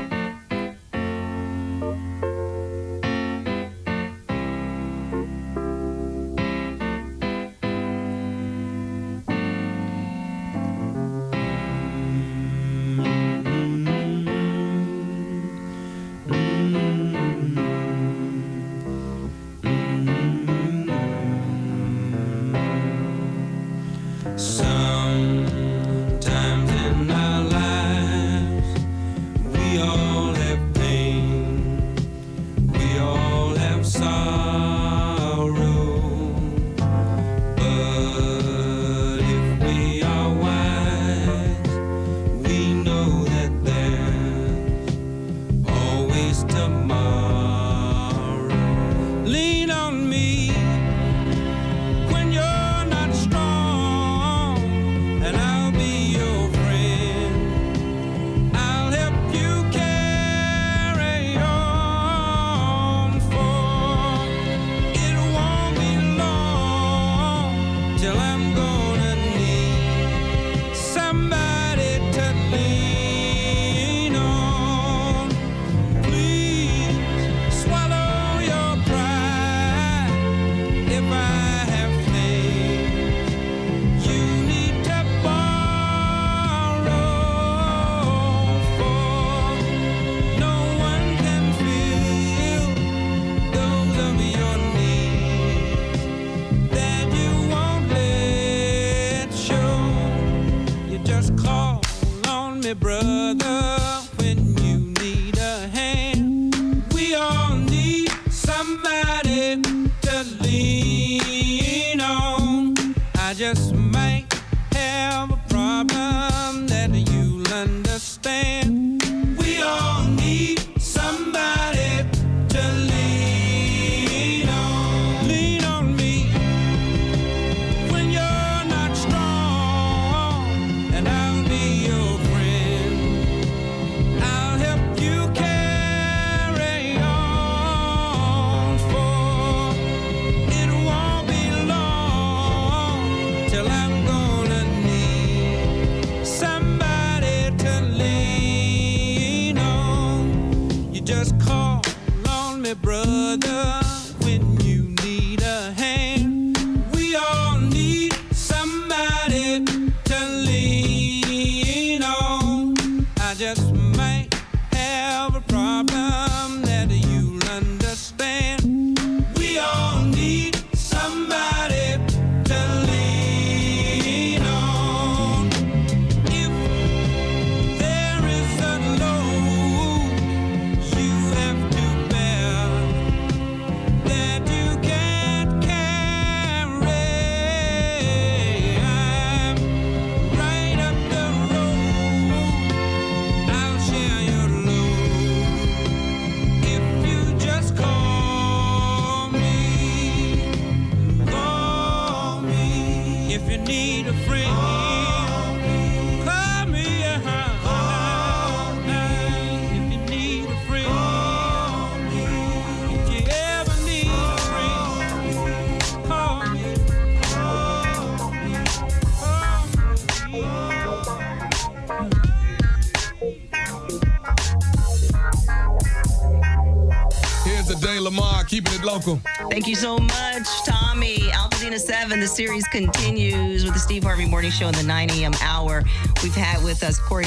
Speaker 22: Sometimes in our lives, we all have pain, we all have sorrow. But if we are wise, we know that there's always tomorrow. Lean on me when you're not strong, and I'll be your friend. I'll help you carry on, for it won't be long till I'm gonna need somebody to lean on. Please swallow your pride if I have things you need to borrow, for no one can fill those of your needs that you won't let show. You just call on me, brother, when you need a hand. We all need somebody to lean on. I just might have a problem that you'll understand. We all need somebody to lean on. Lean on me when you're not strong, and I'll be your friend. I'll help you carry on, for it won't be long till I'm gonna need somebody to lean on. You just call on me, brother, when you need a hand. We all need somebody to lean on. I just might have a problem that you'll understand. We all need somebody to lean on. If there is a load you have to bear that you can't carry, I'm right up the road. I'll share your load if you just call me. Call me if you need a friend. Call me, if you need a friend. If you ever need a friend, call me.
Speaker 12: keeping it local.
Speaker 1: Thank you so much, Tommy. Altadena 7, the series continues with the Steve Harvey Morning Show in the 9 a.m. hour. We've had with us Corey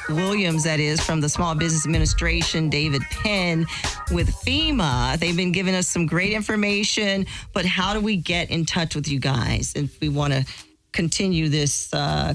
Speaker 1: Williams, that is, from the Small Business Administration, David Penn with FEMA. They've been giving us some great information, but how do we get in touch with you guys if we want to continue this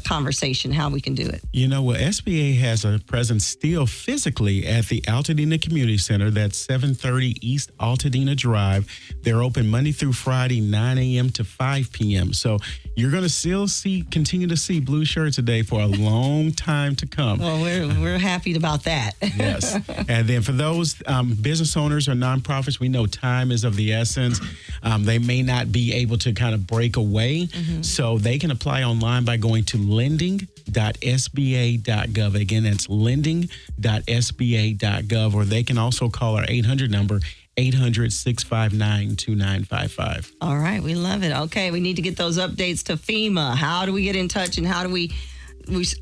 Speaker 1: conversation, how we can do it?
Speaker 15: You know, well, SBA has a presence still physically at the Altadena Community Center. That's 730 East Altadena Drive. They're open Monday through Friday, 9 a.m. to 5 p.m. So you're going to still continue to see blue shirts today for a long time to come.
Speaker 1: Well, we're happy about that.
Speaker 15: Yes. And then for those business owners or nonprofits, we know time is of the essence. They may not be able to kind of break away. So they can apply online by going to lending.sba.gov. Again, that's lending.sba.gov, or they can also call our 800 number, 800-659-2955.
Speaker 1: All right, we love it. Okay, we need to get those updates to FEMA. How do we get in touch, and how do we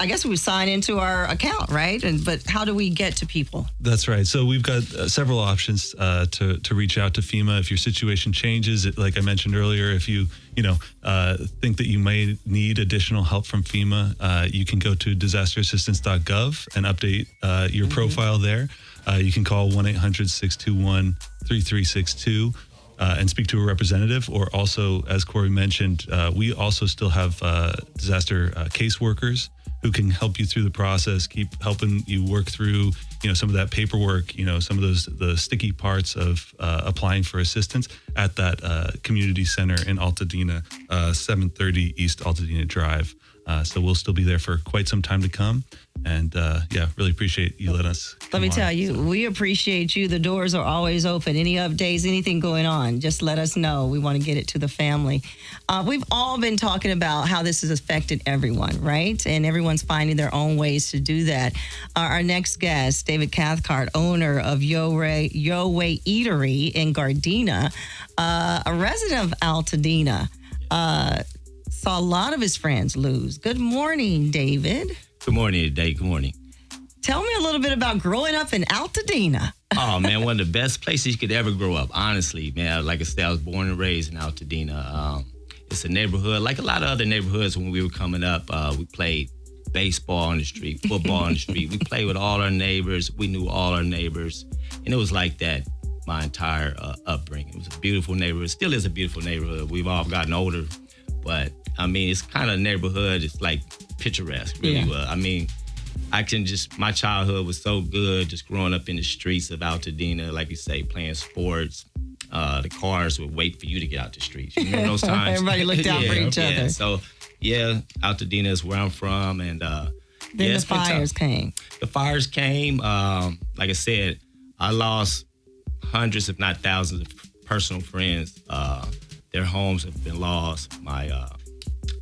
Speaker 1: I guess we sign into our account, right? But how do we get to people?
Speaker 16: That's right. So we've got several options to reach out to FEMA if your situation changes. Like I mentioned earlier, if you think that you may need additional help from FEMA, you can go to disasterassistance.gov and update your profile there. You can call 1-800-621-3362 and speak to a representative, or also, as Corey mentioned, we also still have disaster caseworkers who can help you through the process, keep helping you work through, some of that paperwork, some of the sticky parts of applying for assistance at that community center in Altadena, 730 East Altadena Drive. So we'll still be there for quite some time to come. And really appreciate you letting us.
Speaker 1: Let me tell you, we appreciate you. The doors are always open. Any updates, anything going on, just let us know. We want to get it to the family. We've all been talking about how this has affected everyone, right? And everyone's finding their own ways to do that. Our next guest, David Cathcart, owner of Yo Way Eatery in Gardena, a resident of Altadena, saw a lot of his friends lose. Good morning, David.
Speaker 4: Good morning today. Good morning.
Speaker 1: Tell me a little bit about growing up in Altadena.
Speaker 4: Oh, man, one of the best places you could ever grow up, honestly, man. Like I said, I was born and raised in Altadena. It's a neighborhood, like a lot of other neighborhoods when we were coming up. We played baseball on the street, football on the street. We played with all our neighbors. We knew all our neighbors. And it was like that my entire upbringing. It was a beautiful neighborhood. It still is a beautiful neighborhood. We've all gotten older. But, I mean, it's kind of a neighborhood. It's like picturesque, really well. I mean, my childhood was so good just growing up in the streets of Altadena, like you say, playing sports. The cars would wait for you to get out the streets. You remember those times?
Speaker 1: Everybody looked out for each other.
Speaker 4: So, Altadena is where I'm from. And
Speaker 1: then the fires came.
Speaker 4: The fires came. Like I said, I lost hundreds, if not thousands, of personal friends. Their homes have been lost. My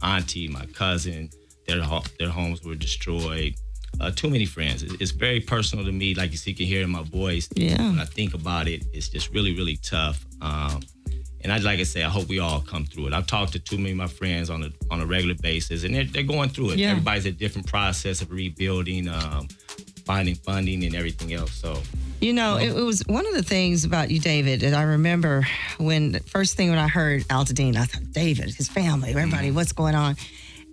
Speaker 4: auntie, my cousin, their homes were destroyed. Too many friends. It's very personal to me. Like you can hear in my voice.
Speaker 1: Yeah.
Speaker 4: When I think about it, it's just really, really tough. And like I say, I hope we all come through it. I've talked to too many of my friends on a regular basis, and they're going through it.
Speaker 1: Yeah.
Speaker 4: Everybody's at a different process of rebuilding, finding funding and everything else. So.
Speaker 1: It was one of the things about you, David, that I remember when I heard Altadena, I thought, David, his family, everybody, what's going on?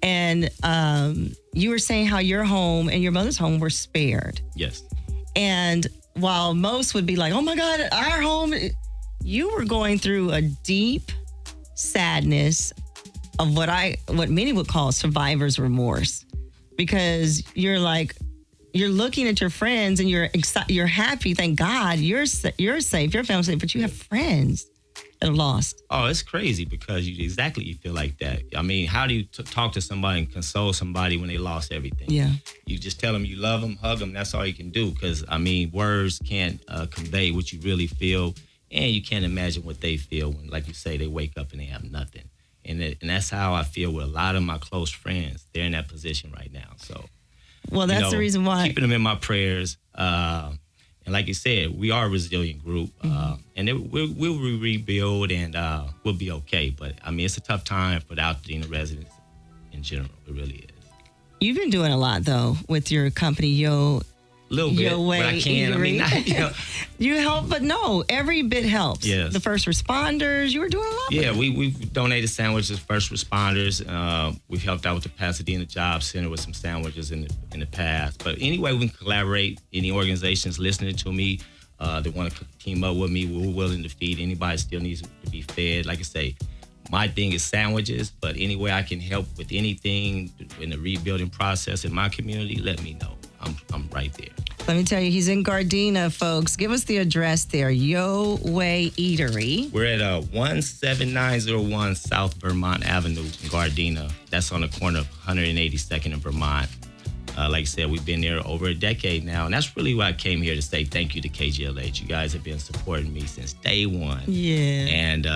Speaker 1: And you were saying how your home and your mother's home were spared.
Speaker 4: Yes.
Speaker 1: And while most would be like, oh my God, our home, you were going through a deep sadness of what many would call survivor's remorse. Because you're looking at your friends and you're happy. Thank God you're safe, your family's safe, but you have friends that have lost.
Speaker 4: Oh, it's crazy because you feel like that. I mean, how do you talk to somebody and console somebody when they lost everything?
Speaker 1: Yeah.
Speaker 4: You just tell them you love them, hug them. That's all you can do because, I mean, words can't convey what you really feel, and you can't imagine what they feel when, like you say, they wake up and they have nothing. And that's how I feel with a lot of my close friends. They're in that position right now, so.
Speaker 1: Well, that's the reason why.
Speaker 4: Keeping them in my prayers. And like you said, we are a resilient group. And we'll rebuild and we'll be okay. But, I mean, it's a tough time for the Altadena residents in general. It really is.
Speaker 1: You've been doing a lot, though, with your company, Yo
Speaker 4: little bit,
Speaker 1: Your Way
Speaker 4: but I can. I mean,
Speaker 1: Eatery.
Speaker 4: not,
Speaker 1: You help, but no, every bit helps.
Speaker 4: Yes.
Speaker 1: The first responders, you were doing a lot.
Speaker 4: Yeah, we've donated sandwiches to first responders. We've helped out with the Pasadena Job Center with some sandwiches in the past. But anyway, we can collaborate. Any organizations listening to me that want to team up with me, we're willing to feed. Anybody still needs to be fed. Like I say, my thing is sandwiches, but any way I can help with anything in the rebuilding process in my community, let me know. I'm right there.
Speaker 1: Let me tell you, he's in Gardena, folks. Give us the address there. Your Way Eatery.
Speaker 4: We're at 17901 South Vermont Avenue in Gardena. That's on the corner of 182nd and Vermont. Like I said, we've been there over a decade now, and that's really why I came here to say thank you to KJLH. You guys have been supporting me since day one.
Speaker 1: Yeah.
Speaker 4: And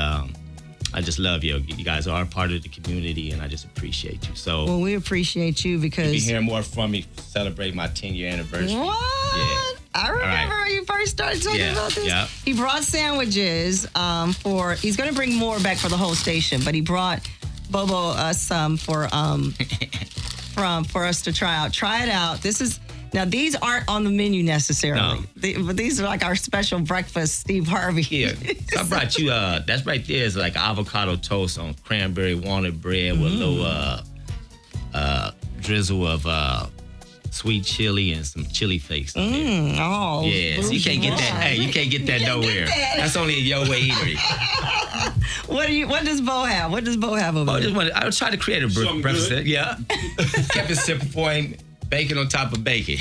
Speaker 4: I just love you. You guys are a part of the community, and I just appreciate you. So,
Speaker 1: Well, we appreciate you
Speaker 4: you'll be
Speaker 1: because.
Speaker 4: hearing more from me celebrate my 10-year anniversary.
Speaker 1: What?
Speaker 4: Yeah.
Speaker 1: I remember when you first started talking about this.
Speaker 4: Yeah.
Speaker 1: He brought sandwiches he's going to bring more back for the whole station, but he brought Bobo us some for us to try out. Try it out. Now, these aren't on the menu necessarily, but these are like our special breakfast, Steve Harvey.
Speaker 4: Yeah. So I brought you, that's right there is like avocado toast on cranberry walnut bread with a little drizzle of sweet chili and some chili flakes.
Speaker 1: Oh.
Speaker 4: Yeah, so you can't get that. Hey, you can't get that nowhere. That's only a Your Way Eatery.
Speaker 1: What does Bo have? What does Bo have over there?
Speaker 4: I was trying to create a breakfast. Yeah. Kept it simple for him. Bacon on top of bacon.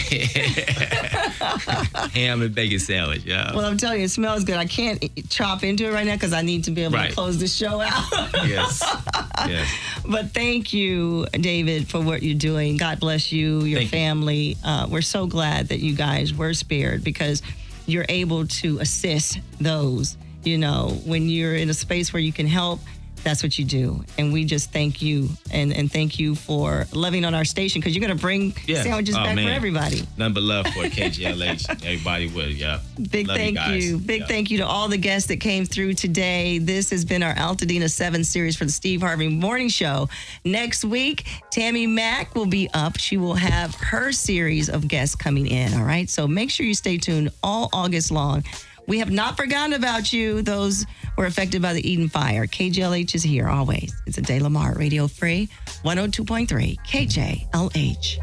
Speaker 4: Ham and bacon sandwich, yeah.
Speaker 1: Well, I'm telling you, it smells good. I can't chop into it right now because I need to be able to close the show out.
Speaker 4: Yes.
Speaker 1: But thank you, David, for what you're doing. God bless you, your family. We're so glad that you guys were spared because you're able to assist those, when you're in a space where you can help. That's what you do. And we just thank you and thank you for loving on our station because you're going to bring sandwiches back for everybody.
Speaker 4: Nothing but love for KJLH. Everybody would, yeah.
Speaker 1: Big
Speaker 4: love
Speaker 1: thank you. Big thank you to all the guests that came through today. This has been our Altadena 7 series for the Steve Harvey Morning Show. Next week, Tammy Mack will be up. She will have her series of guests coming in, all right? So make sure you stay tuned all August long. We have not forgotten about you, those who were affected by the Eden fire. KJLH is here always. It's Adai Lamar, Radio Free, 102.3 KJLH.